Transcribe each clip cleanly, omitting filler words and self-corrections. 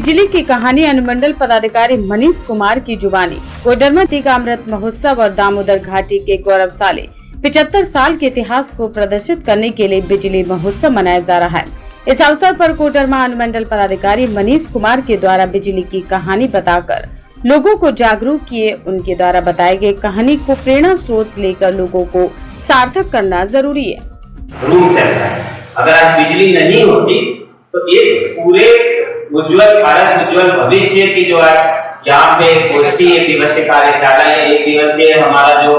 बिजली की कहानी अनुमंडल पदाधिकारी मनीष कुमार की जुबानी। कोडरमा टीका अमृत महोत्सव और दामोदर घाटी के गौरवशाली 75 साल के इतिहास को प्रदर्शित करने के लिए बिजली महोत्सव मनाया जा रहा है। इस अवसर पर कोडरमा अनुमंडल पदाधिकारी मनीष कुमार के द्वारा बिजली की कहानी बताकर लोगों को जागरूक किए। उनके द्वारा बताए गए कहानी को प्रेरणा स्रोत लेकर लोगों को सार्थक करना जरूरी है। अगर आज बिजली नहीं होती तो इस पूरे उज्जवल भारत उज्जवल भविष्य की जो आज यहाँ पे गोष्ठी एक दिवसीय कार्यशाला है, एक दिवसीय हमारा जो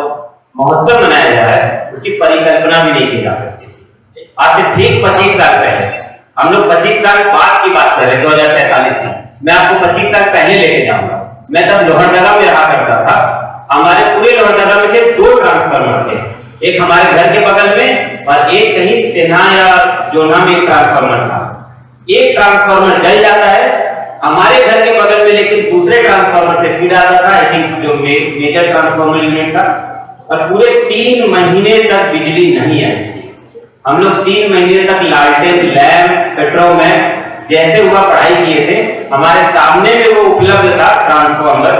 महोत्सव मनाया जा रहा है उसकी परिकल्पना भी नहीं की जा सकती। आज से ठीक 25 साल पहले हम लोग 25 साल बाद की बात कर रहे हैं, 2047 में। मैं आपको 25 साल पहले लेके जाऊंगा। मैं तब लोहरदगा में रहा करता था। हमारे पूरे लोहरदगा में से 2 ट्रांसफार्मर थे, एक हमारे घर के बगल में और एक कहीं सेना या जोना में ट्रांसफार्मर था। एक ट्रांसफार्मर जल जाता है हमारे घर के बगल में, लेकिन दूसरे ट्रांसफार्मर से फीड आता था, आई थिंक जो मेजर ट्रांसफार्मर यूनिट था, और पूरे 3 महीने तक बिजली नहीं आई थी। हम लोग 3 महीने तक लालटेन, लैंप, पेट्रोमैक्स जैसे हुआ पढ़ाई किए थे। हमारे सामने में वो उपलब्ध था ट्रांसफार्मर,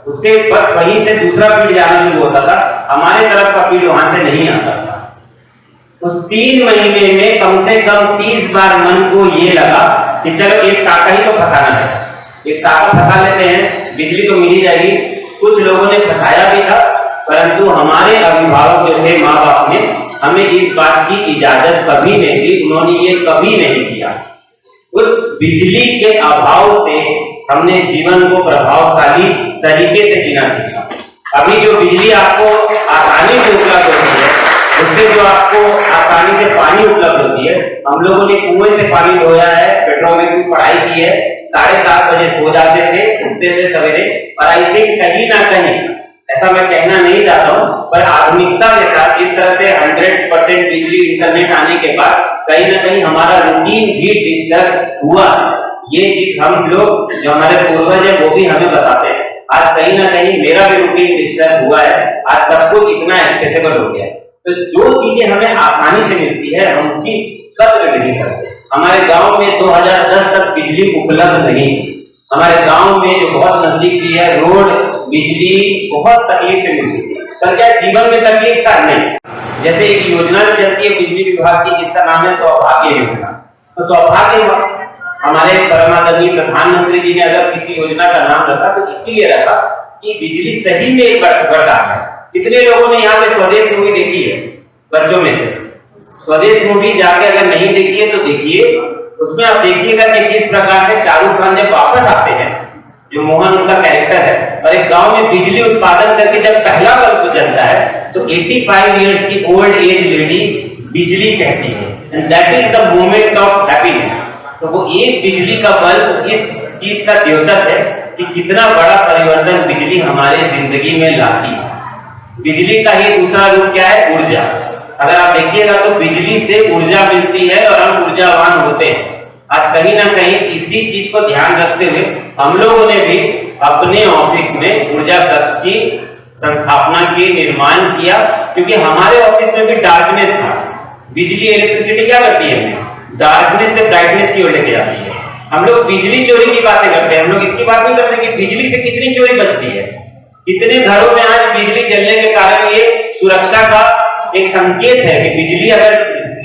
उससे बस वहीं से दूसरा फीड जाना शुरू होता था, हमारे तरफ का फीड वहां से नहीं आता था। उस 3 महीने में कम से कम 30 बार मन को ये लगा कि चलो एक टाका ही तो फंसाना है, एक टाका फंसा लेते हैं, बिजली तो मिल ही जाएगी। कुछ लोगों ने फंसाया भी था, परंतु हमारे अभिभावक जो थे, माँ बाप ने हमें इस बात की इजाजत कभी नहीं दी। उन्होंने ये कभी नहीं किया। उस बिजली के अभाव से हमने जीवन को प्रभावशाली तरीके से जीना सीखा। अभी जो बिजली आपको आसानी से उपलब्ध होती है, उससे जो आपको आसानी से पानी उपलब्ध होती है, हम लोगों ने कुएं से पानी ढोया है, पेट्रोल की पढ़ाई की है, 7:30 बजे सो जाते थे, उठते थे सवेरे। और आई थिंक कहीं ना कहीं, ऐसा मैं कहना नहीं चाहता हूँ, पर आधुनिकता के साथ इस तरह से 100% बिजली इंटरनेट आने के बाद कहीं ना कहीं हमारा रूटीन भी डिजिटल हुआ। ये चीज हम लोग जो हमारे पूर्वज है वो भी हमें बताते हैं। आज कहीं ना कहीं मेरा भी रूटीन डिजिटल हुआ है। आज सब कुछ इतना एक्सेसिबल हो गया है, तो जो चीजें हमें आसानी से मिलती है हम उसकी कद्र नहीं करते। हमारे गांव में 2010 तक बिजली उपलब्ध नहीं थी। हमारे गांव में जो बहुत नजदीक की है रोड, बिजली बहुत तकलीफ से मिलती थी। पर क्या जीवन में तकलीफ था? नहीं। जैसे एक योजना चलती है बिजली विभाग की, जिसका नाम है सौभाग्य योजना। तो सौभाग्य हमारे परमादरणीय प्रधानमंत्री जी ने अगर किसी योजना का नाम रखा तो इसीलिए रखा कि बिजली सही में एक वरदान है। कितने लोगों ने यहाँ पे स्वदेश मूवी देखी है? बच्चों में से स्वदेश मूवी जाके अगर नहीं देखी है तो देखिए। उसमें आप देखिएगा कि किस प्रकार से शाहरुख खान जब वापस आते हैं, जो मोहन उनका कैरेक्टर है, और एक गांव में बिजली उत्पादन करके जब पहला बल्ब जलता है तो 85 इयर्स की ओल्ड एज लेडी बिजली कहती है, and that is the moment of happiness. तो वो एक बिजली का बल्ब इस चीज का द्योतक है कि कितना बड़ा परिवर्तन बिजली हमारे जिंदगी में लाती है। बिजली का ही दूसरा रूप क्या है? ऊर्जा। अगर आप देखिएगा तो बिजली से ऊर्जा मिलती है और हम ऊर्जावान होते हैं। आज कहीं ना कहीं इसी चीज को ध्यान रखते हुए हम लोगों ने भी अपने ऑफिस में ऊर्जा कक्ष की संस्थापना की, निर्माण किया, क्योंकि हमारे ऑफिस में भी डार्कनेस था। बिजली इलेक्ट्रिसिटी क्या करती है? डार्कनेस से ब्राइटनेस की ओर लेके जाती है। हम लोग बिजली चोरी की बातें करते हैं, हम लोग इसकी बात नहीं करते कि बिजली से कितनी चोरी बचती है। कितने घरों में आज बिजली जलने के कारण ये सुरक्षा का एक संकेत है कि बिजली अगर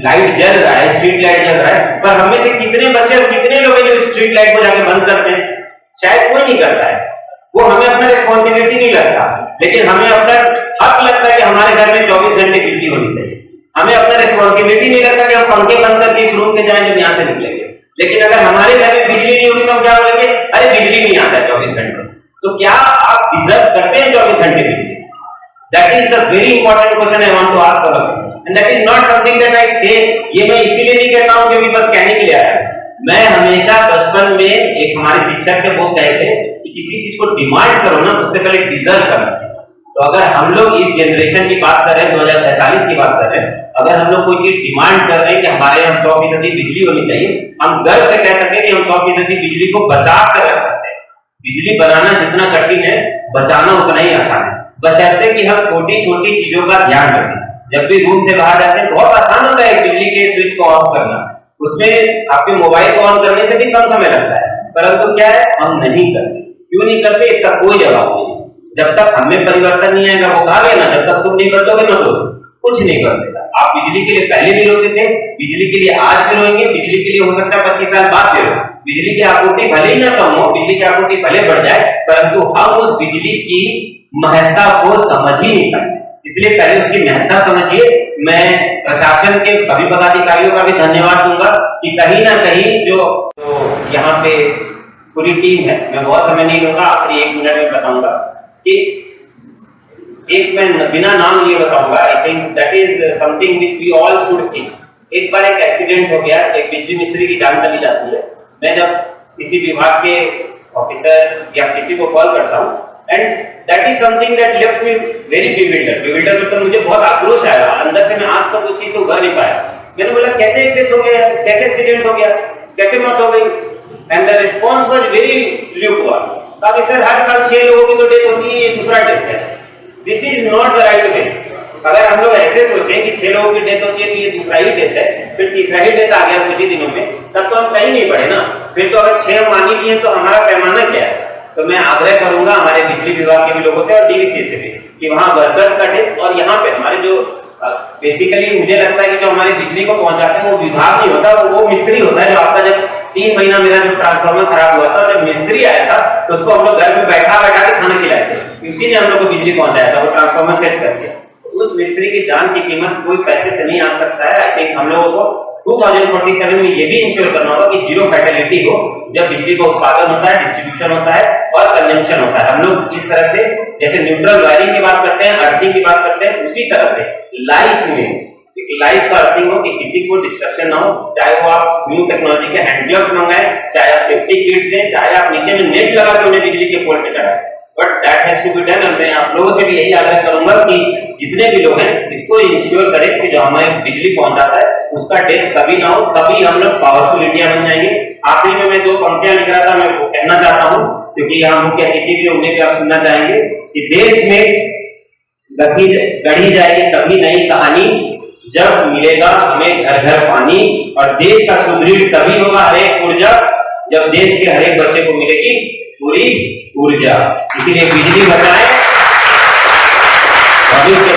लाइट जल रहा है, स्ट्रीट लाइट जल रहा है, पर हमें से कितने बच्चे और कितने लोग हैं जो स्ट्रीट लाइट को जाके बंद करते हैं? शायद कोई नहीं करता है। वो हमें अपना रिस्पॉन्सिबिलिटी नहीं लगता, लेकिन हमें अपना हक लगता है कि हमारे घर में 24 घंटे बिजली होनी चाहिए। हमें अपना रिस्पॉन्सिबिलिटी नहीं लगता कि हम पंखे बंद करके इस रूम के जाएं जब यहाँ से निकलेंगे। लेकिन अगर हमारे घर में बिजली नहीं होगी तो हम क्या बोलेंगे? अरे बिजली नहीं आता है 24 घंटे। तो क्या आप डिजर्व करते हैं 24 घंटे बिजली? That is the very important question I want to ask all of you, and that is not something that I say। ये मैं इसीलिए नहीं कहता हूँ क्योंकि बस कहने के लिए आया। मैं हमेशा बचपन में एक हमारे शिक्षक थे, वो कहते कि किसी चीज को डिमांड करो ना, उससे पहले डिजर्व करना सीखो। तो अगर हम लोग इस जनरेशन की बात कर रहे हैं, 2047 की बात कर रहे हैं, अगर हम लोग कोई चीज डिमांड कर रहे हैं कि हमारे यहाँ 100% बिजली होनी चाहिए, हम गर्व से कह सकते हैं कि हम 100% बिजली को बचा कर रख सकते हैं। बिजली बनाना जितना कठिन है, बचाना उतना ही आसान है, बशर्ते कि हम छोटी छोटी चीजों का ध्यान रखें। जब भी रूम से बाहर जाते हैं बहुत आसान होता है बिजली के स्विच को ऑफ करना। उसमें आपके मोबाइल को ऑन करने से भी कम समय लगता है। परंतु क्या है, हम नहीं करते। क्यों नहीं करते, इसका कोई जवाब नहीं। जब तक हमें परिवर्तन नहीं आएगा, वो कहा गया ना, जब तक तुम नहीं बदलोगे ना तो कुछ नहीं कर देगा। आप बिजली के लिए पहले भी रोते थे, बिजली के लिए आज भी रोएंगे, बिजली के लिए हो सकता है 25 साल बाद भी रो। बिजली की आपूर्ति भले ही ना कम हो, बिजली की आपूर्ति भले बढ़ जाए, परंतु हम उस बिजली की महत्ता को समझ ही नहीं पाए। इसलिए पहले उसकी महत्ता समझिए। मैं प्रशासन के सभी पदाधिकारियों का भी धन्यवाद दूंगा कि कहीं ना कहीं जो यहाँ पे पूरी टीम है, मैं बहुत समय नहीं लूंगा, आखिरी 1 मिनट में बताऊंगा कि एक मैं बिना नाम लिए बताऊंगा। I think that is something which we all should think. एक बार एक एक्सीडेंट हो गया, एक बिजली मिस्त्री की जान चली जाती है। मैं जब किसी विभाग के ऑफिसर या किसी को कॉल करता हूँ, and that is something that left me very bewilder मतलब मुझे बहुत आक्रोश आया अंदर से। मैं आज तक उस चीज को उभर नहीं पाया। मैंने बोला कैसे एक्सीडेंट हो गया, कैसे एक्सीडेंट हो गया, कैसे मौत हो गई? And the response was very lukewarm. कहा सर हर साल 6 लोगों की तो डेथ होती है, ये दूसरा डेथ है। This is not the right way. अगर हम लोग ऐसे सोचें कि 6 लोगों की डेथ होती है तो ये दूसरा ही डेथ है, फिर तीसरा ही डेथ आ गया कुछ ही दिनों में, तब तो हम कहीं नहीं बढ़े ना। फिर तो अगर 6 मान ही लिए तो हमारा पैमाना क्या है? तो मैं आग्रह करूंगा हमारे बिजली विभाग के भी लोगों से और डीवीसी से भी कि वहां वर्कर्स का डेथ, और यहाँ पे हमारे जो बेसिकली मुझे लगता है कि जो हमारी बिजली को पहुंचाते हैं वो विभाग नहीं होता, वो मिस्त्री होता है। जो आपका जब 3 महीना मेरा जो ट्रांसफार्मर खराब हुआ था, जब मिस्त्री आया था तो उसको हम लोग घर में बैठा के खाना खिलाए थे, इसी ने हम लोग को बिजली पहुंचाया था, वो ट्रांसफार्मर सेट करके। उस मिस्त्री की जान की कीमत कोई पैसे से नहीं आ सकता है। आई थिंक हम लोगों को 2047 में ये भी इंश्योर करना होगा कि जीरो फैटेलिटी हो जब बिजली का उत्पादन होता है, डिस्ट्रीब्यूशन होता है और कंजम्पशन होता है। हम लोग इस तरह से जैसे न्यूट्रल वायरिंग की बात करते हैं, अर्थिंग की बात करते हैं, उसी तरह से लाइफ में लाइफ का अर्थिंग हो कि किसी को डिस्ट्रक्शन ना हो। चाहे वो आप न्यू टेक्नोलॉजी के हैंड ग्लव्स मंगाएं, चाहे आप सेफ्टी किट दें, चाहे आप नीचे में नेट लगा के उन्हें बिजली के पोल पे चढ़ाएं, but that has to be done. मैं आप लोगों से भी यही आग्रह करूंगा कि जितने भी लोग हैं इसको इंश्योर करें कि जो हमें बिजली पहुंचाता है उसका डेथ कभी ना हो, तभी हम लोग पावरफुल इंडिया बन जाएंगे। आखिरी में मैं 2 पंक्तियां लिख रहा था, मैं वो कहना चाहता हूं क्योंकि यहाँ मुख्य अतिथि भी उन्हें भी आप सुनना चाहेंगे कि देश में गढ़ी जाएगी तभी नई कहानी जब मिलेगा हमें घर घर पानी, और देश का सुदृढ़ तभी होगा हरेक ऊर्जा जब देश के हरेक बच्चे को मिलेगी पूरी ऊर्जा। इसीलिए बिजली बचाएं, भविष्य